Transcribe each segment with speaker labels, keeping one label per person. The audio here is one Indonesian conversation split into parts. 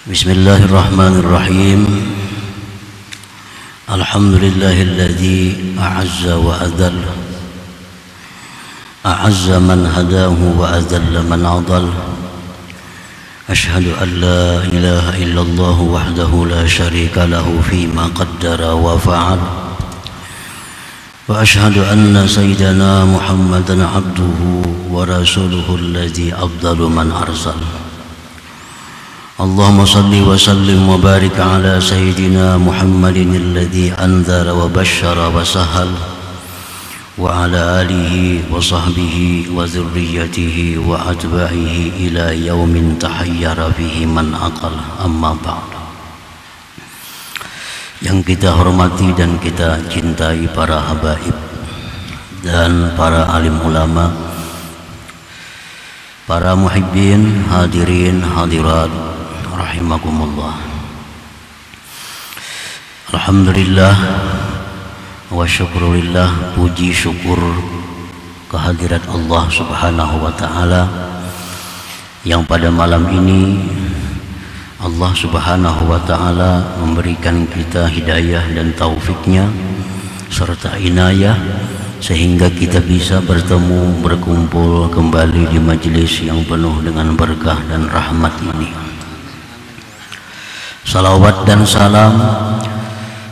Speaker 1: Bismillahirrahmanirrahim. Alhamdulillahilladzi a'azza wa adall. A'azza man hadahu wa adalla man adall. Ashhadu an la ilaha illallah wahdahu la syarika lahu fima qaddara wa fa'al. Wa ashhadu anna sayyidana Muhammadan abduhu wa rasuluhu alladzi afdalu man arsal. Allahumma salli wa sallim wa barik ala sayyidina Muhammadin alladhi anzara wa bashara wa sahal wa ala alihi wa sahbihi wa zurriyatihi wa atba'ihi ila yaumin tahayyara fihi man aqal, amma ba'd. Yang kita hormati dan kita cintai para habaib dan para alim ulama, para muhibbin, hadirin, hadirat rahimakumullah. Alhamdulillah wa syukurillah, puji syukur kehadirat Allah subhanahu wa ta'ala yang pada malam ini Allah subhanahu wa ta'ala memberikan kita hidayah dan taufiknya serta inayah sehingga kita bisa bertemu, berkumpul kembali di majelis yang penuh dengan berkah dan rahmat ini. Salawat dan salam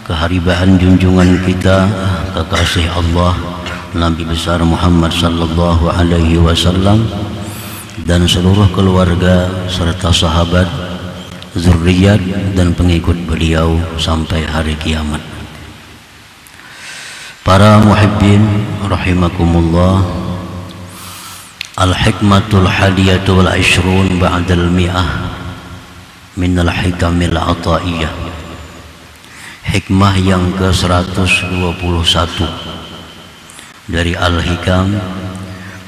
Speaker 1: keharibaan junjungan kita, kekasih Allah Nabi besar Muhammad sallallahu alaihi wasallam dan seluruh keluarga serta sahabat, zuriat dan pengikut beliau sampai hari kiamat. Para muhibbin rahimakumullah, al-hikmatul hadiyatu wal 20 ba'dal mi'ah minal hikamil ataiyah. Hikmah yang ke-121 dari Al-Hikam.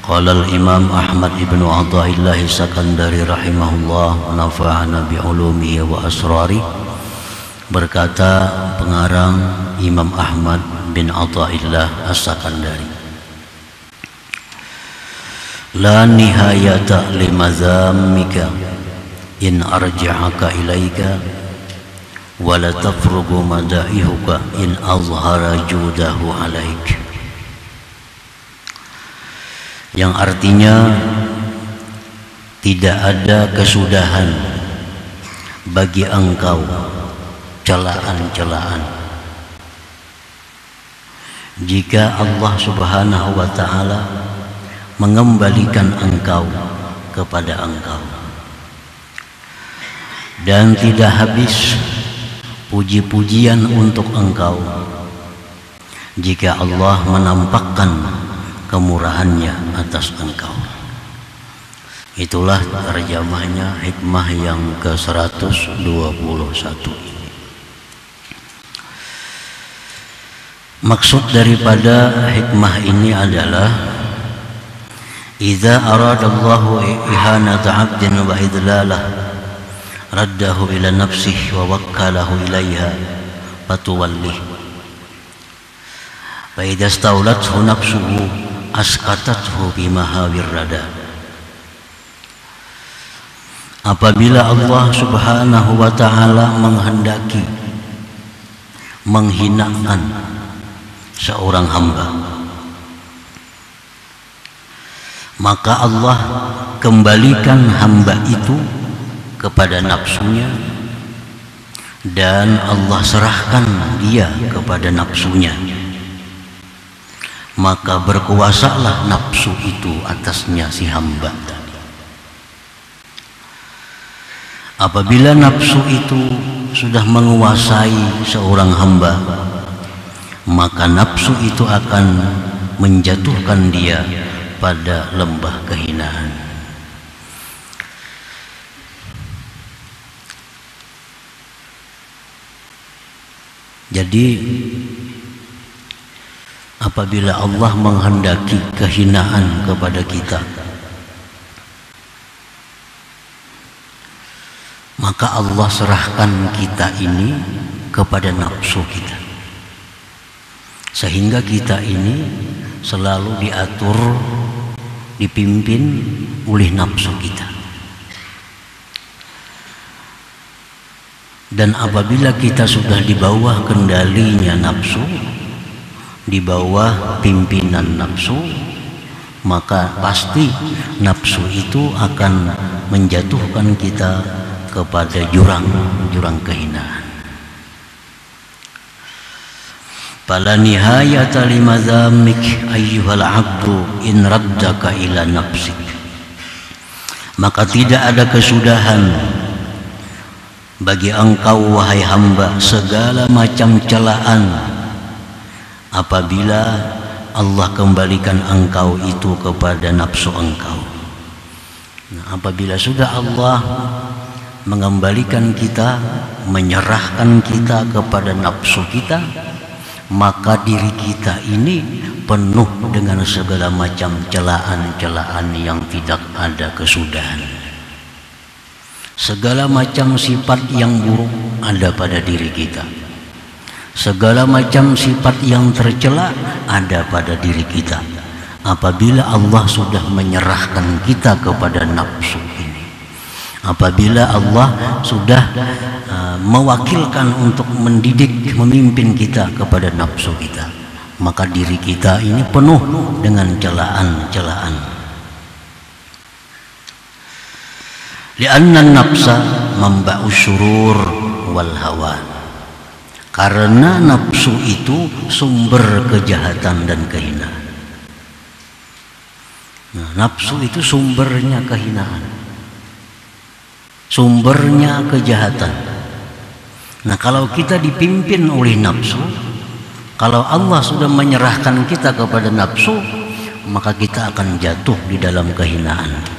Speaker 1: Qala al-Imam Ahmad ibnu Athaillah Sakandari rahimahullah, nafa'ana bi'ulumihi wa asrari. Berkata pengarang Imam Ahmad bin Athaillah As-Sakandari, la nihayata limazammika in arja'aka ilaika wa la tafrugu madaihuka in azhara judahu alaik. Yang artinya tidak ada kesudahan bagi engkau celaan-celaan jika Allah subhanahu wa ta'ala mengembalikan engkau kepada engkau, dan tidak habis puji-pujian untuk engkau jika Allah menampakkan kemurahannya atas engkau. Itulah terjemahnya hikmah yang ke-121 ini. Maksud daripada hikmah ini adalah idza aradallahu ihanata 'abdin wa idlalah raddahu ila nafsihi wa wakkalahu ilaiha fatuwallih, fa idza staulathu nafsuhu askatathu bimahawir rada. Apabila Allah subhanahu wa ta'ala menghendaki menghinakan seorang hamba, maka Allah kembalikan hamba itu kepada nafsunya dan Allah serahkan dia kepada nafsunya, maka berkuasalah nafsu itu atasnya si hamba tadi. Apabila nafsu itu sudah menguasai seorang hamba, maka nafsu itu akan menjatuhkan dia pada lembah kehinaan. Jadi apabila Allah menghendaki kehinaan kepada kita, maka Allah serahkan kita ini kepada nafsu kita, sehingga kita ini selalu diatur, dipimpin oleh nafsu kita. Dan apabila kita sudah di bawah kendalinya nafsu, di bawah pimpinan nafsu, maka pasti nafsu itu akan menjatuhkan kita kepada jurang kehinaan. Fala nihayata limadhamik ayyuhal abdu in raddaka ila nafsik. Maka tidak ada kesudahan bagi engkau wahai hamba segala macam celaan apabila Allah kembalikan engkau itu kepada nafsu engkau. Nah, apabila sudah Allah mengembalikan kita, menyerahkan kita kepada nafsu kita, maka diri kita ini penuh dengan segala macam celaan-celaan yang tidak ada kesudahan. Segala macam sifat yang buruk ada pada diri kita. Segala macam sifat yang tercela ada pada diri kita. Apabila Allah sudah menyerahkan kita kepada nafsu ini, apabila Allah sudah mewakilkan untuk mendidik, memimpin kita kepada nafsu kita, maka diri kita ini penuh dengan celaan-celaan. Lianna nafsa mamba'u syurur wal hawa. Karena nafsu itu sumber kejahatan dan kehinaan. Nah, nafsu itu sumbernya kehinaan, sumbernya kejahatan. Nah, kalau kita dipimpin oleh nafsu, kalau Allah sudah menyerahkan kita kepada nafsu, maka kita akan jatuh di dalam kehinaan.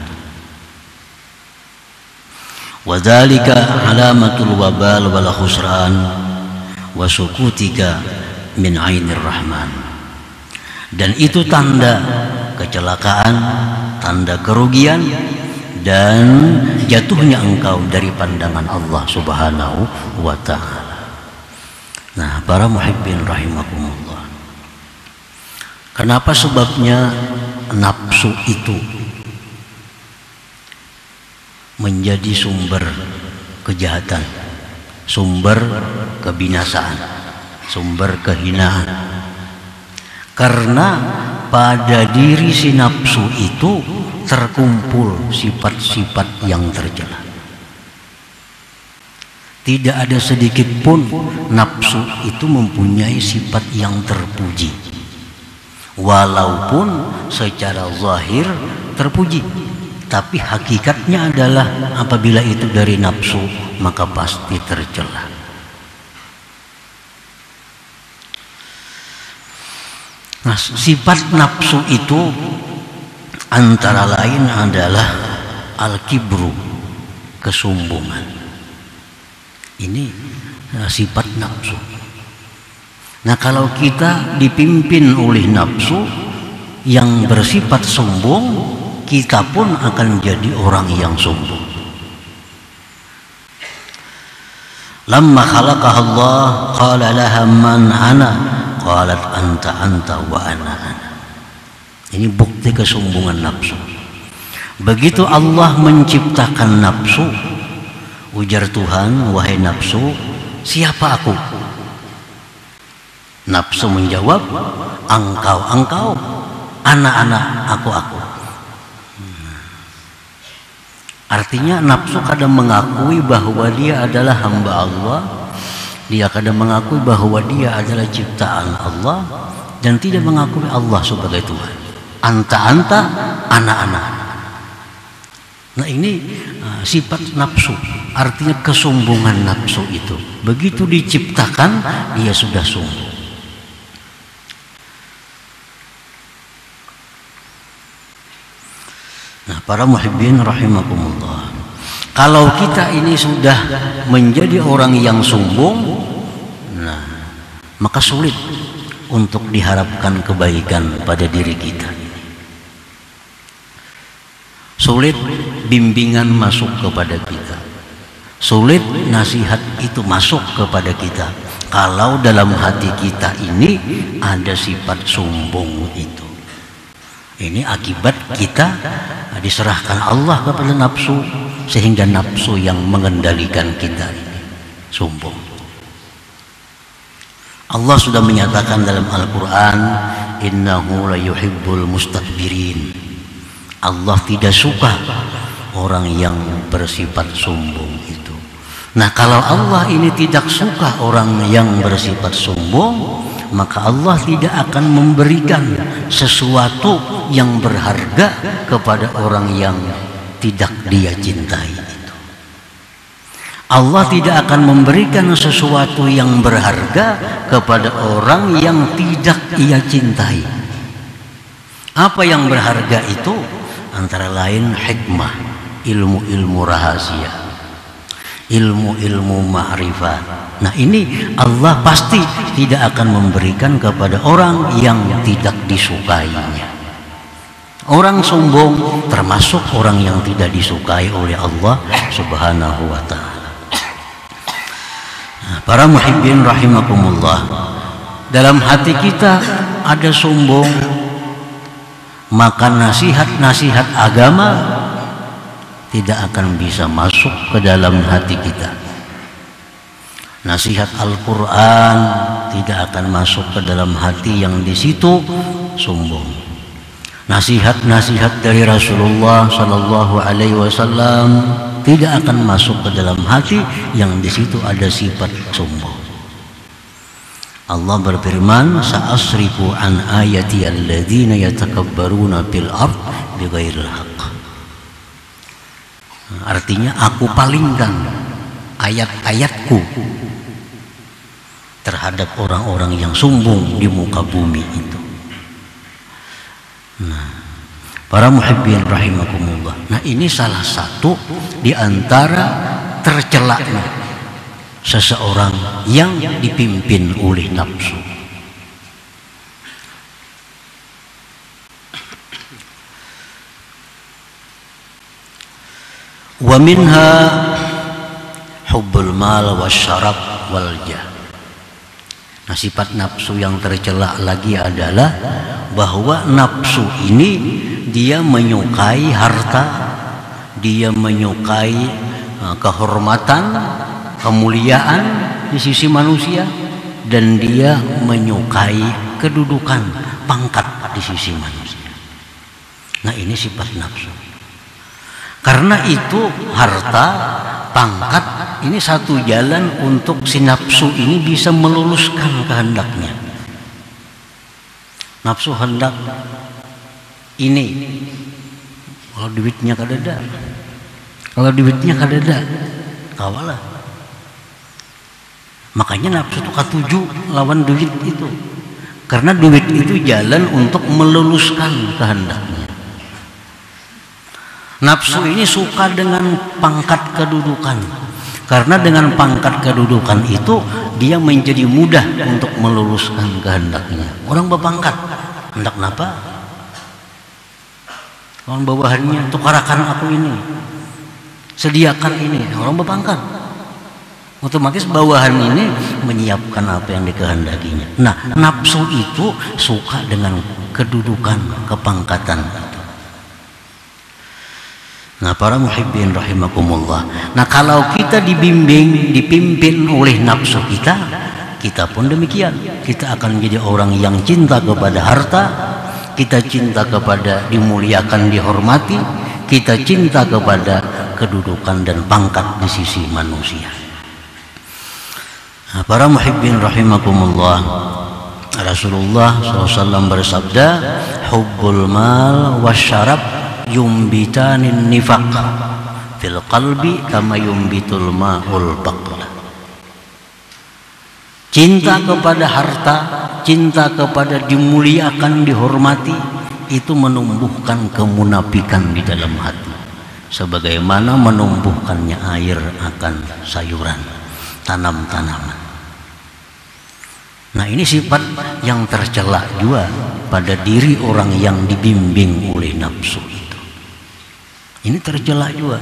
Speaker 1: Wadzalika alamatul wabal wal khusran wa sukutika min ainir rahman. Dan itu tanda kecelakaan, tanda kerugian dan jatuhnya engkau dari pandangan Allah Subhanahu wa ta'ala. Nah, para muhibbin rahimakumullah, kenapa sebabnya nafsu itu menjadi sumber kejahatan, sumber kebinasaan, sumber kehinaan? Karena pada diri si nafsu itu terkumpul sifat-sifat yang tercela. Tidak ada sedikit pun nafsu itu mempunyai sifat yang terpuji, walaupun secara zahir terpuji, tapi hakikatnya adalah apabila itu dari nafsu maka pasti tercela. Nah, sifat nafsu itu antara lain adalah al-kibru, kesombongan. Ini sifat nafsu. Nah, kalau kita dipimpin oleh nafsu yang bersifat sombong, kita pun akan jadi orang yang sombong. Lamma khalaqaha Allah qala laha man ana qalat anta wa ana. Ini bukti kesombongan nafsu. Begitu Allah menciptakan nafsu, ujar Tuhan, wahai nafsu, siapa aku? Nafsu menjawab, engkau, ana, aku. Artinya nafsu kadang mengakui bahwa dia adalah hamba Allah, dia kadang mengakui bahwa dia adalah ciptaan Allah, dan tidak mengakui Allah sebagai Tuhan. Anta, ana. Nah, ini sifat nafsu, artinya kesombongan nafsu itu. Begitu diciptakan, dia sudah sombong. Nah, para muhibbin rahimakumullah, kalau kita ini sudah menjadi orang yang sombong, nah, maka sulit untuk diharapkan kebaikan pada diri kita. Sulit bimbingan masuk kepada kita, sulit nasihat itu masuk kepada kita kalau dalam hati kita ini ada sifat sombong itu. Ini akibat kita diserahkan Allah kepada nafsu, sehingga nafsu yang mengendalikan kita ini. sombong. Allah sudah menyatakan dalam Al-Quran, innahu la yuhibbul mustakbirin. Allah tidak suka orang yang bersifat sombong itu. Nah, kalau Allah ini tidak suka orang yang bersifat sombong, maka Allah tidak akan memberikan sesuatu yang berharga kepada orang yang tidak dia cintai itu. Allah tidak akan memberikan sesuatu yang berharga kepada orang yang tidak ia cintai. Apa yang berharga itu? Antara lain hikmah, ilmu-ilmu rahasia, ilmu-ilmu ma'rifat. Nah, ini Allah pasti tidak akan memberikan kepada orang yang tidak disukainya. Orang sombong termasuk orang yang tidak disukai oleh Allah Subhanahu wa ta'ala. Nah, para muhibbin rahimakumullah, dalam hati kita ada sombong, maka nasihat-nasihat agama tidak akan bisa masuk ke dalam hati kita. Nasihat Al-Quran tidak akan masuk ke dalam hati yang di situ sombong. Nasihat-nasihat dari Rasulullah Sallallahu Alaihi Wasallam tidak akan masuk ke dalam hati yang di situ ada sifat sombong. Allah berfirman, sa'asrifu an ayati alladzina yatakabbaruna fil ard bighairil haqq. Artinya, aku palingkan ayat-ayatku terhadap orang-orang yang sombong di muka bumi itu. Nah, para muhibbin rahimakumullah, nah ini salah satu di antara tercelaknya seseorang yang dipimpin oleh nafsu. Wa minha hubbul mal wasyarab wal jah. Nah, sifat nafsu yang tercela lagi adalah bahwa nafsu ini dia menyukai harta, dia menyukai kehormatan, kemuliaan di sisi manusia, dan dia menyukai kedudukan, pangkat di sisi manusia. Nah, ini sifat nafsu. Karena itu harta, pangkat ini satu jalan untuk si nafsu ini bisa meluluskan kehendaknya. Nafsu hendak ini, kalau duitnya kadada, kalau duitnya kadada, kawalah. Makanya nafsu itu katuju lawan duit itu, karena duit itu jalan untuk meluluskan kehendaknya. Nafsu ini suka dengan pangkat kedudukan, karena dengan pangkat kedudukan itu dia menjadi mudah untuk meluluskan kehendaknya. Orang berpangkat, hendak napa? Orang bawahannya, tukarakan aku ini, sediakan ini. Orang berpangkat, otomatis bawahan ini menyiapkan apa yang dikehendakinya. Nah, nafsu itu suka dengan kedudukan, kepangkatan. Nah, para muhibbin rahimakumullah, nah kalau kita dipimpin oleh nafsu kita, kita pun demikian. Kita akan menjadi orang yang cinta kepada harta, kita cinta kepada dimuliakan, dihormati, kita cinta kepada kedudukan dan pangkat di sisi manusia. Nah, para muhibbin rahimakumullah, Rasulullah SAW bersabda, hubbul mal wasyarab yumbitanin nifaq fil qalbi kama yumbitul ma'ul baqla. Cinta kepada harta, cinta kepada dimuliakan, dihormati, itu menumbuhkan kemunafikan di dalam hati, sebagaimana menumbuhkannya air akan sayuran, tanam-tanaman. Nah, ini sifat yang tercela juga pada diri orang yang dibimbing oleh nafsu itu. Ini tercela juga.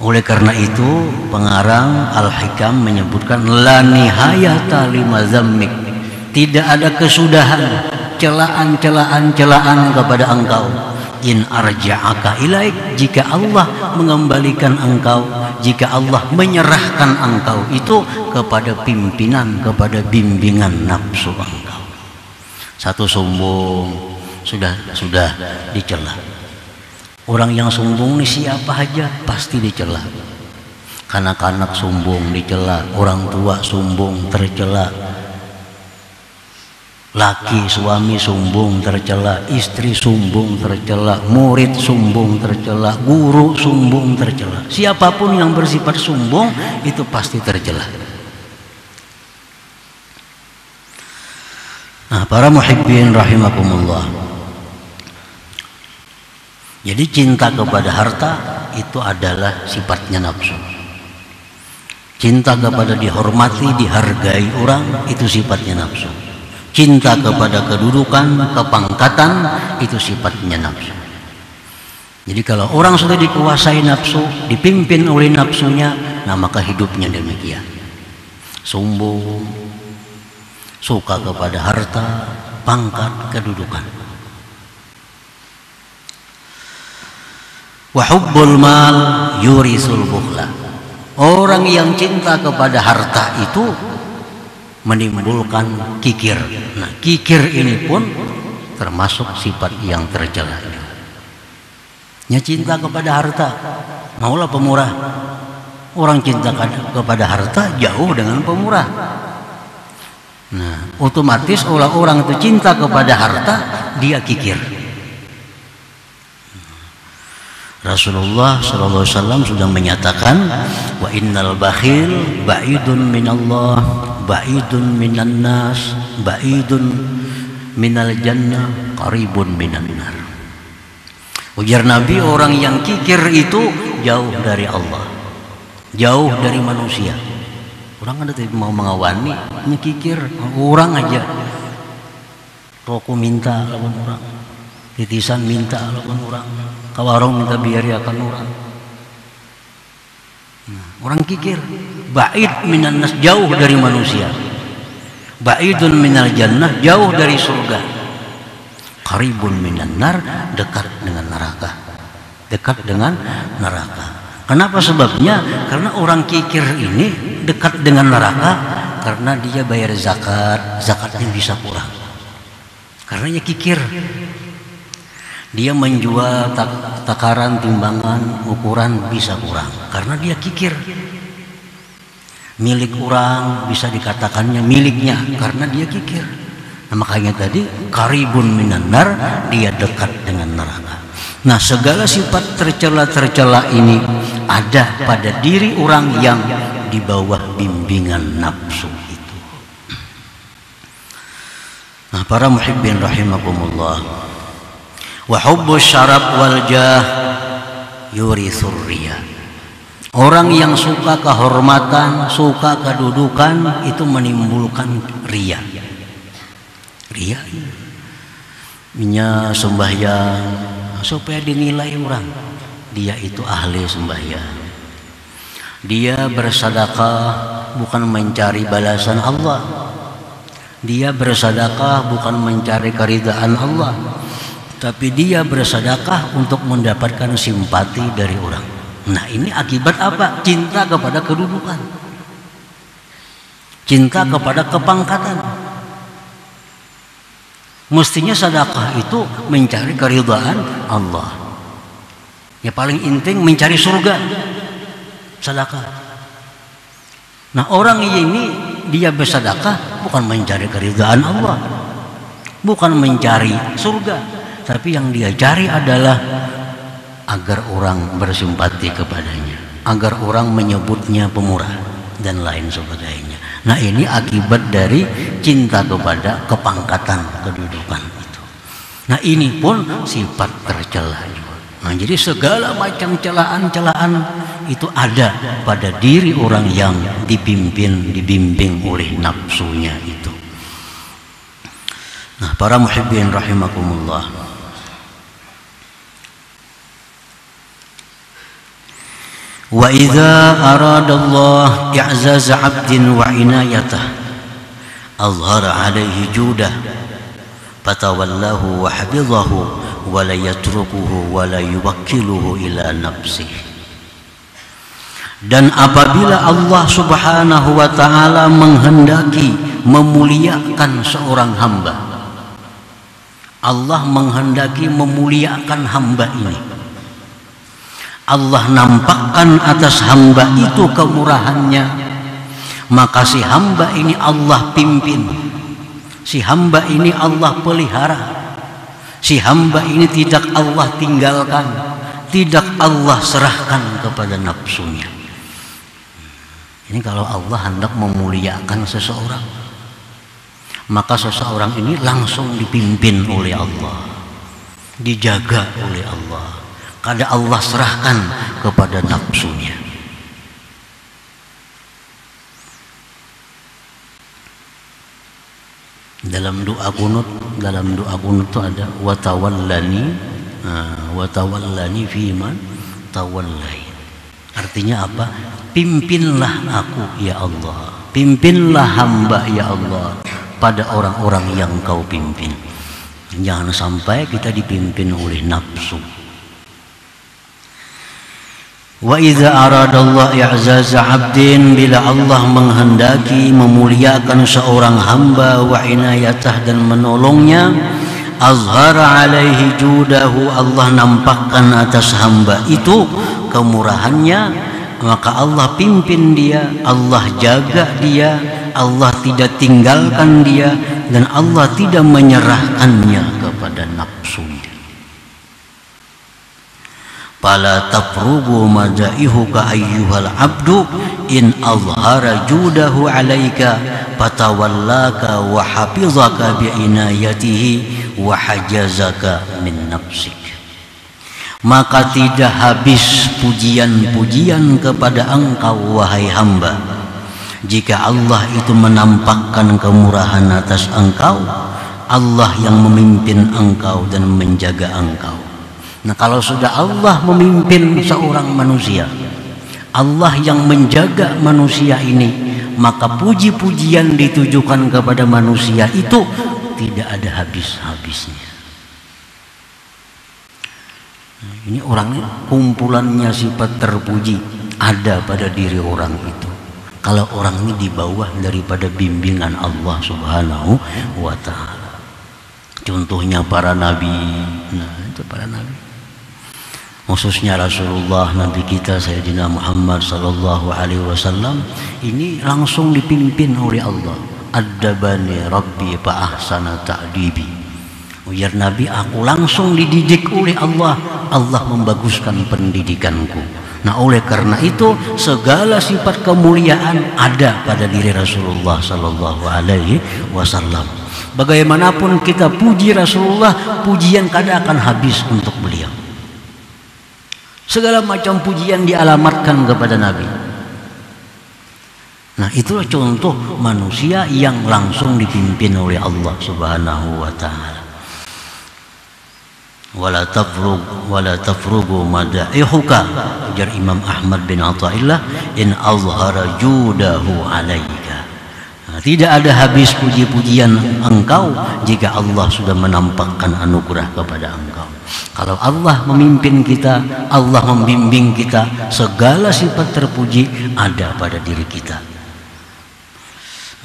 Speaker 1: Oleh karena itu, pengarang Al-Hikam menyebutkan la nihayata limazammik, tidak ada kesudahan celaan kepada engkau. In arja'aka ilaik, jika Allah mengembalikan engkau jika Allah menyerahkan engkau itu kepada pimpinan, kepada bimbingan nafsu engkau. Satu sombong sudah dicela. Orang yang sombong ini siapa aja pasti dicela. Kanak-kanak sombong dicela, orang tua sombong tercela, laki suami sombong tercela, istri sombong tercela, murid sombong tercela, guru sombong tercela. Siapapun yang bersifat sombong itu pasti tercela. Nah, para muhibbin rahimakumullah. Jadi cinta kepada harta itu adalah sifatnya nafsu. Cinta kepada dihormati, dihargai orang itu sifatnya nafsu. Cinta kepada kedudukan, kepangkatan itu sifatnya nafsu. Jadi kalau orang sudah dikuasai nafsu, dipimpin oleh nafsunya, nah maka hidupnya demikian. Sombong, suka kepada harta, pangkat, kedudukan. Wa hubbul mal yurisul bukhla. Orang yang cinta kepada harta itu menimbulkan kikir. Nah, kikir ini pun termasuk sifat yang tercela. Ya, cinta kepada harta, maulah pemurah. Orang cinta kepada harta jauh dengan pemurah. Nah, otomatis orang itu cinta kepada harta, dia kikir. Rasulullah SAW sudah menyatakan, wa innal bakhil ba'idun minallah, ba'idun minan nas, ba'idun minal jannah, qaribun minan nar. Ujar Nabi, orang yang kikir itu jauh dari Allah, jauh dari manusia. Orang ada mau mengawani, ini kikir, orang aja. Rokok minta lawan orang, titisan minta lawan orang, kawarong minta biari akan orang. Nah, orang kikir, ba'id minan nas, jauh dari manusia, ba'idun minal jannah, jauh dari surga, qaribun minan nar, dekat dengan neraka, dekat dengan neraka. Kenapa sebabnya? Karena orang kikir ini dekat dengan neraka karena dia bayar zakat, zakatnya bisa kurang. Karena dia kikir. Dia menjual takaran, timbangan, ukuran bisa kurang karena dia kikir. Milik orang bisa dikatakannya miliknya karena dia kikir. Nah, makanya tadi qaribun minan nar, dia dekat dengan neraka. Nah, segala sifat tercela-tercela ini ada pada diri orang yang di bawah bimbingan nafsu itu. Nah, para muhibbin rahimakumullah, wa hubbus syarab wal jah yurisur riya. Orang yang suka kehormatan, suka kedudukan itu menimbulkan riya. Riya, minyak sembahyang supaya dinilai orang, dia itu ahli sembahyang. Dia bersedekah bukan mencari balasan Allah. Dia bersedekah bukan mencari keridhaan Allah, tapi dia bersedekah untuk mendapatkan simpati dari orang. Nah, ini akibat apa? Cinta kepada kedudukan, cinta kepada kepangkatan. Mestinya sedekah itu mencari keridhaan Allah. Ya, paling inting mencari surga, sedekah. Nah, orang ini dia bersedekah bukan mencari keridhaan Allah, bukan mencari surga, tapi yang dia cari adalah agar orang bersimpati kepadanya, agar orang menyebutnya pemurah dan lain sebagainya. Nah, ini akibat dari cinta kepada kepangkatan, kedudukan itu. Nah, ini pun sifat tercela juga. Nah, jadi segala macam celaan-celaan itu ada pada diri orang yang dibimbing oleh nafsunya itu. Nah, para muhibbin rahimakumullah, wa idza aradallah i'zaz 'abdin wa inayatah azhara 'alaihi judah fatawallahu wa hafizahu wa la yatrukuhu wa la yuwakkiluhu ila nafsihi. Dan apabila Allah Subhanahu wa ta'ala menghendaki memuliakan seorang hamba, Allah menghendaki memuliakan hamba ini, Allah nampakkan atas hamba itu kemurahannya, maka si hamba ini Allah pimpin, si hamba ini Allah pelihara, si hamba ini tidak Allah tinggalkan, tidak Allah serahkan kepada nafsunya. Ini kalau Allah hendak memuliakan seseorang, maka seseorang ini langsung dipimpin oleh Allah, dijaga oleh Allah, kada Allah serahkan kepada nafsunya. Dalam doa kunut itu ada watawallani fiman tawallai. Artinya apa? Pimpinlah aku ya Allah, pimpinlah hamba ya Allah pada orang-orang yang kau pimpin. Jangan sampai kita dipimpin oleh nafsu. Wa idza aradallahu i'zaza 'abdin, bila Allah menghendaki memuliakan seorang hamba, wa inayatah, dan menolongnya, azhara alaihi judahu, Allah nampakkan atas hamba itu kemurahannya, maka Allah pimpin dia, Allah jaga dia, Allah tidak tinggalkan dia, dan Allah tidak menyerahkannya kepada nafsunya. Fala tafrugu madaihuka ayyuhal abdu in azhara judahu alaika fatawallaka wa hafizaka bi'inayatihi wa hajazaka min nafsik. Maka tidak habis pujian-pujian kepada engkau wahai hamba, jika Allah itu menampakkan kemurahan atas engkau, Allah yang memimpin engkau dan menjaga engkau. Nah, kalau sudah Allah memimpin seorang manusia, Allah yang menjaga manusia ini, maka puji-pujian ditujukan kepada manusia itu tidak ada habis-habisnya. Ini orangnya kumpulannya sifat terpuji ada pada diri orang itu. Kalau orang ini di bawah daripada bimbingan Allah Subhanahu wa ta'ala. Contohnya para nabi. Nah, itu para nabi. Khususnya Rasulullah, Nabi kita Sayyidina Muhammad sallallahu alaihi wasallam, ini langsung dipimpin oleh Allah. Addabani Rabbi fa ahsana ta'dibi. Ujar Nabi, aku langsung dididik oleh Allah, Allah membaguskan pendidikanku. Nah, oleh karena itu segala sifat kemuliaan ada pada diri Rasulullah sallallahu alaihi wasallam. Bagaimanapun kita puji Rasulullah, pujian kada akan habis untuk beliau. Segala macam pujian dialamatkan kepada Nabi. Nah, itulah contoh manusia yang langsung dipimpin oleh Allah Subhanahu wa ta'ala. Wala tafrugu madaihuka, ujar Imam Ahmad bin Athaillah, in azhara judahu alaika. Nah, tidak ada habis puji-pujian engkau jika Allah sudah menampakkan anugerah kepada engkau. Kalau Allah memimpin kita, Allah membimbing kita, segala sifat terpuji ada pada diri kita.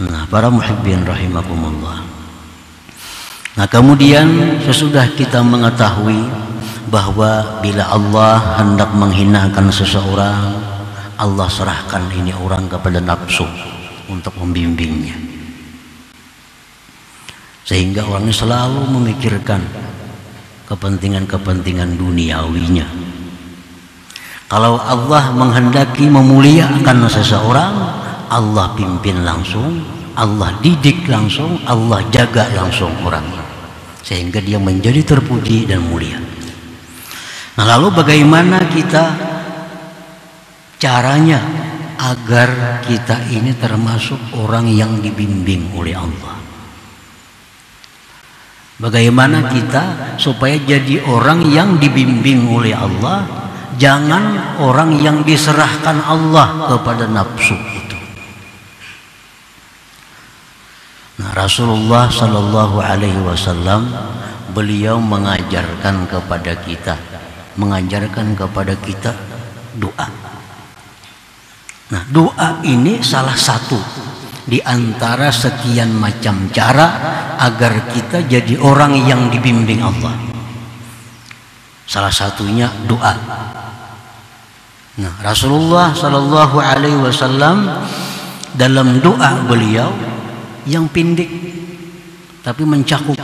Speaker 1: Nah, para muhibbin rahimakumullah. Nah, kemudian sesudah kita mengetahui bahwa bila Allah hendak menghinakan seseorang, Allah serahkan ini orang kepada nafsu untuk membimbingnya, sehingga orangnya selalu memikirkan kepentingan-kepentingan duniawinya. Kalau Allah menghendaki memuliakan seseorang, Allah pimpin langsung, Allah didik langsung, Allah jaga langsung orangnya, sehingga dia menjadi terpuji dan mulia. Nah, lalu bagaimana kita caranya agar kita ini termasuk orang yang dibimbing oleh Allah? Bagaimana kita supaya jadi orang yang dibimbing oleh Allah, jangan orang yang diserahkan Allah kepada nafsu itu. Nah, Rasulullah sallallahu alaihi wasallam beliau mengajarkan kepada kita doa. Nah, doa ini salah satu di antara sekian macam cara agar kita jadi orang yang dibimbing Allah. Salah satunya doa. Nah, Rasulullah Shallallahu Alaihi Wasallam dalam doa beliau yang pendek tapi mencakup,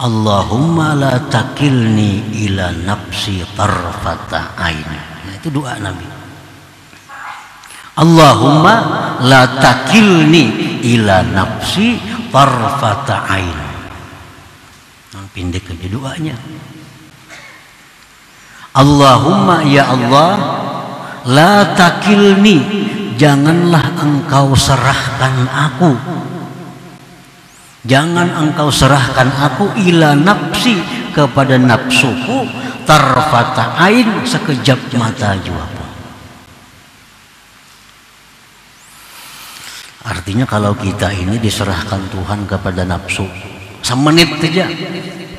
Speaker 1: Allahumma la takilni ila nafsi tarfata ain. Nah, itu doa Nabi. Allahumma la takilni ila nafsi tarfata ain. Nah, pendek aja doanya. Allahumma ya Allah, la takilni, janganlah engkau serahkan aku, jangan engkau serahkan aku ila nafsi, kepada nafsuku, tarfata ain, sekejap mata jua pun. Artinya kalau kita ini diserahkan Tuhan kepada nafsu, semenit saja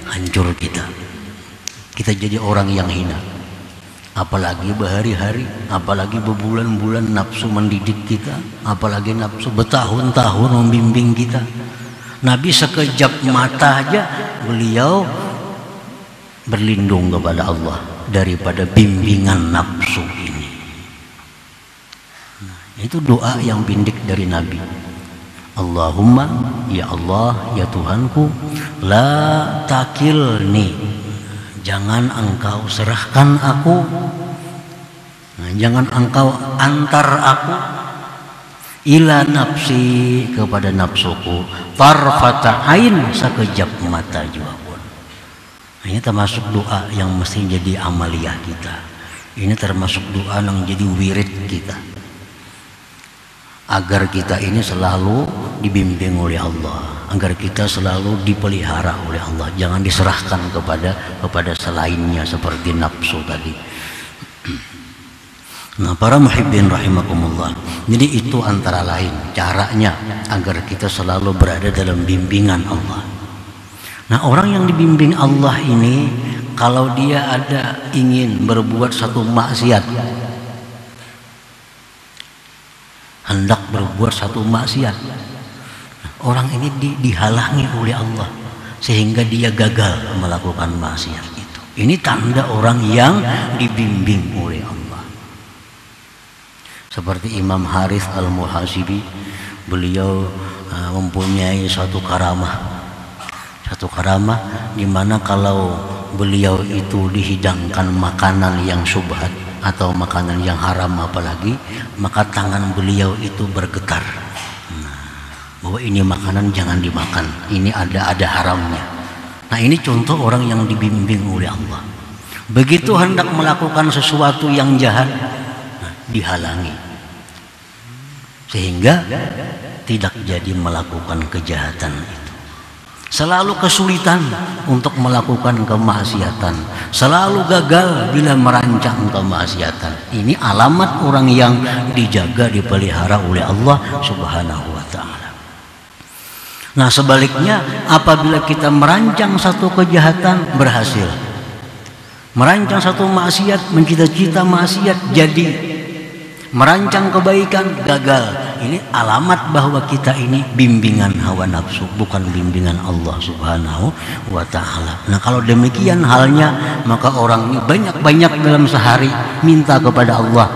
Speaker 1: hancur kita. Kita jadi orang yang hina. Apalagi berhari-hari, apalagi berbulan-bulan nafsu mendidik kita, apalagi nafsu bertahun-tahun membimbing kita. Nabi sekejap mata aja beliau berlindung kepada Allah daripada bimbingan nafsu ini. Nah, itu doa yang pendek dari Nabi. Allahumma ya Allah ya Tuhanku, la takilni, jangan engkau serahkan aku, nah, jangan engkau antar aku ila nafsi, kepada nafsuku, tarfata ain, sekejap mata jua pun. Nah, ini termasuk doa yang mesti jadi amaliyah kita. Ini termasuk doa yang jadi wirid kita, agar kita ini selalu dibimbing oleh Allah, agar kita selalu dipelihara oleh Allah, jangan diserahkan kepada selainnya seperti nafsu tadi. Nah, para muhibbin rahimakumullah, jadi itu antara lain caranya agar kita selalu berada dalam bimbingan Allah. Nah, orang yang dibimbing Allah ini, kalau dia ada ingin berbuat satu maksiat, hendak berbuat satu maksiat, orang ini dihalangi oleh Allah sehingga dia gagal melakukan maksiat itu. Ini tanda orang yang dibimbing oleh Allah. Seperti Imam Harith Al-Muhasibi, beliau mempunyai satu karamah di mana kalau beliau itu dihidangkan makanan yang syubhat atau makanan yang haram apalagi, maka tangan beliau itu bergetar. Nah, bahwa ini makanan jangan dimakan, ini ada haramnya. Nah, ini contoh orang yang dibimbing oleh Allah. Begitu hendak melakukan sesuatu yang jahat, nah, dihalangi sehingga tidak jadi melakukan kejahatan itu. Selalu kesulitan untuk melakukan kemaksiatan, selalu gagal bila merancang kemaksiatan. Ini alamat orang yang dijaga, dipelihara oleh Allah Subhanahu wa ta'ala. Nah, sebaliknya apabila kita merancang satu kejahatan berhasil, merancang satu maksiat, mencita-cita maksiat jadi, merancang kebaikan gagal, ini alamat bahwa kita ini bimbingan hawa nafsu, bukan bimbingan Allah Subhanahu wa ta'ala. Nah, kalau demikian halnya, maka orang ini banyak-banyak dalam sehari minta kepada Allah,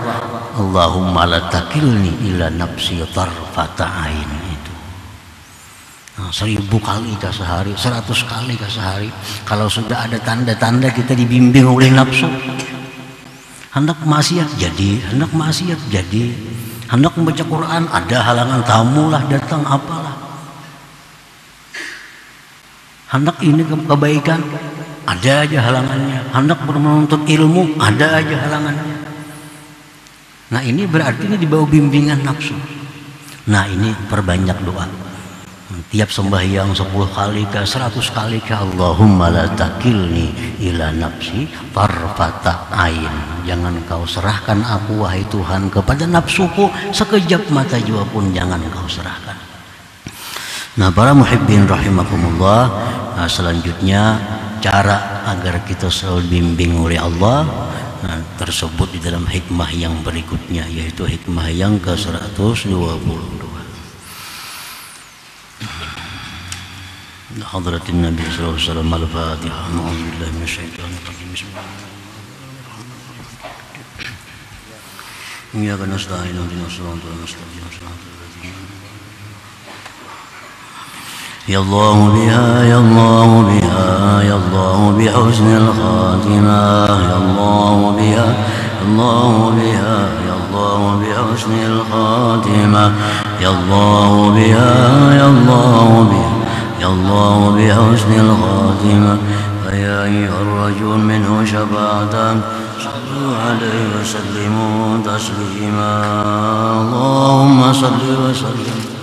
Speaker 1: Allahumma la takilni ila nafsi tarfata ain. Itu nah, 1000 kali ke sehari, 100 kali ke sehari. Kalau sudah ada tanda-tanda kita dibimbing oleh nafsu, hendak maksiat jadi, hendak maksiat jadi, hendak membaca Quran ada halangan, tamulah datang apalah, hendak ini kebaikan ada aja halangannya, hendak menuntut ilmu ada aja halangannya. Nah, ini berarti ini di bawah bimbingan nafsu. Nah, ini perbanyak doa. Tiap sembahyang 10 kali ke 100 kali ke, Allahumma la takilni ila nafsi tarfata ain, jangan kau serahkan aku wahai Tuhan kepada nafsuku, sekejap mata jua pun jangan kau serahkan. Nah, para muhibbin rahimakumullah, nah, selanjutnya cara agar kita selalu bimbing oleh Allah, tersebut di dalam hikmah yang berikutnya, yaitu hikmah yang ke-122. Hadratin Nabi sallallahu alaihi wasallam. Al-Fatihah. A'udzubillahi minasyaitonir rajim. Bismillahirrahmanirrahim. Iyyaka nasta'in ihdinas siratal mustaqim. Ya Allah biha, ya Allah biha, ya Allah bihusnil khatimah. Ya Allah biha, Allah biha, ya Allah bihusnil khatimah. Ya Allah biha, ya Allah biha, ya Allah bihusnil khatimah. Ya ayyuhar rajul minhu syafa'atan, sallu alaihi wa sallimu taslima. Allahumma salli wa sallim.